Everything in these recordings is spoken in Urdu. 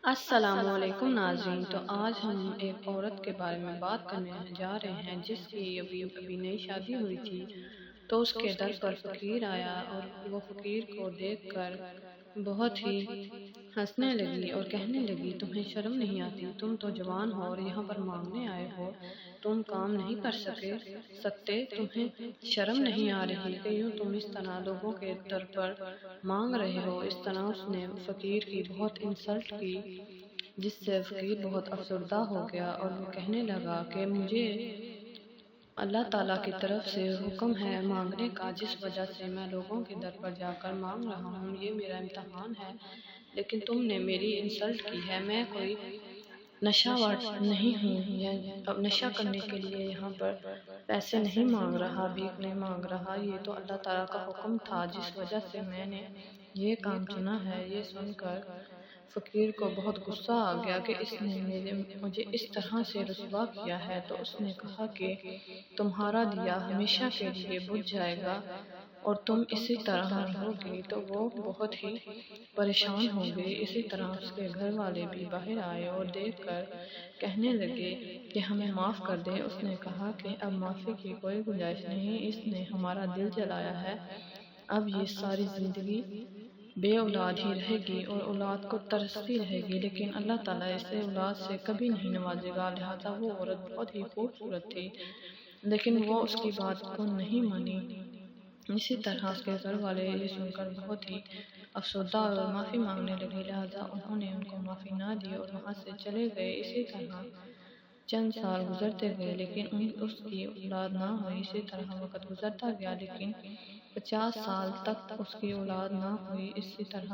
السلام علیکم ناظرین، تو آج ہم ایک عورت کے بارے میں بات کرنے جا رہے ہیں جس کی ابھی نئی شادی ہوئی تھی۔ تو اس کے در پر فقیر آیا اور وہ فقیر کو دیکھ کر بہت ہی ہنسنے لگی اور کہنے لگی، تمہیں شرم نہیں آتی؟ تم تو جوان ہو اور یہاں پر مانگنے آئے ہو، تم کام نہیں کر سکتے؟ تمہیں شرم نہیں آ رہی کہ یوں تم اس طرح لوگوں کے در پر مانگ رہے ہو؟ اس طرح اس نے فقیر کی بہت انسلٹ کی، جس سے فقیر بہت افسردہ ہو گیا اور وہ کہنے لگا کہ مجھے اللہ تعالیٰ کی طرف سے حکم ہے مانگنے کا، جس وجہ سے میں لوگوں کے در پر جا کر مانگ رہا ہوں۔ یہ میرا امتحان ہے، لیکن تم نے میری انسلٹ کی ہے۔ میں کوئی نشہ ور نہیں ہوں، نشہ کرنے کے لیے یہاں پر پیسے نہیں مانگ رہا، بھیک نہیں مانگ رہا۔ یہ تو اللہ تعالیٰ کا حکم تھا، جس وجہ سے میں نے یہ کام چنا ہے۔ یہ سن کر فقیر کو بہت غصہ آ گیا کہ اس نے مجھے اس طرح سے رسوا کیا ہے۔ تو اس نے کہا کہ تمہارا دیا ہمیشہ کے لیے بجھ جائے گا اور تم اسی طرح رہو گی۔ تو وہ بہت ہی پریشان ہو گئی۔ اسی طرح اس کے گھر والے بھی باہر آئے اور دیکھ کر کہنے لگے کہ ہمیں معاف کر دے۔ اس نے کہا کہ اب معافی کی کوئی گنجائش نہیں، اس نے ہمارا دل جلایا ہے، اب یہ ساری زندگی بے اولاد ہی رہے گی اور اولاد کو ترستی رہے گی، لیکن اللہ تعالیٰ اسے اولاد سے کبھی نہیں نوازے گا۔ لہٰذا وہ عورت بہت ہی خوبصورت تھی، لیکن وہ اس کی بات کو نہیں مانی۔ اسی طرح اس کے گھر والے یہ سن کر بہت ہی افسردہ اور معافی مانگنے لگے، لہٰذا انہوں نے ان کو معافی نہ دی اور وہاں سے چلے گئے۔ اسی طرح چند سال گزرتے گئے، لیکن اس کی اولاد نہ ہوئی۔ اسی طرح وقت گزرتا گیا، لیکن 50 سال تک اس کی اولاد نہ ہوئی۔ اسی طرح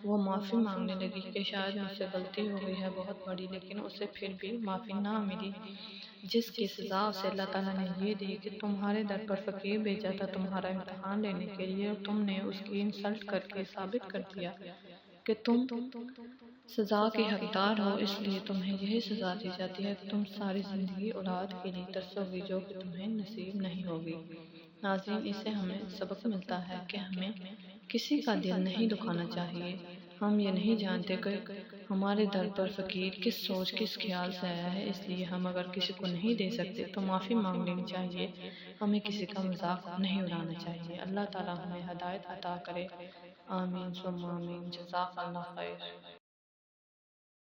وہ معافی مانگنے لگی کہ شاید مجھ سے غلطی ہو گئی ہے بہت بڑی، لیکن اسے پھر بھی معافی نہ ملی، جس کی سزا اسے اللہ تعالیٰ نے یہ دی کہ تمہارے در پر فقیر بھیجا تھا تمہارا امتحان لینے کے لیے، اور تم نے اس کی انسلٹ کر کے ثابت کر دیا کہ تم سزا کے حقدار ہو، اس لیے تمہیں یہی سزا دی جاتی ہے کہ تم ساری زندگی اولاد کے لیے ترسو گی، جو کہ تمہیں نصیب نہیں ہوگی۔ ناظرین، اس سے ہمیں سبق ملتا ہے کہ ہمیں کسی کا دل نہیں دکھانا چاہیے۔ ہم یہ نہیں جانتے کہ ہمارے در پر فقیر کس سوچ کس خیال سے آیا ہے، اس لیے ہم اگر کسی کو نہیں دے سکتے تو معافی مانگ لینی چاہیے، ہمیں کسی کا مذاق نہیں اڑانا چاہیے۔ اللہ تعالیٰ ہمیں ہدایت عطا کرے، آمین ثم آمین۔ جزاک اللہ خیر۔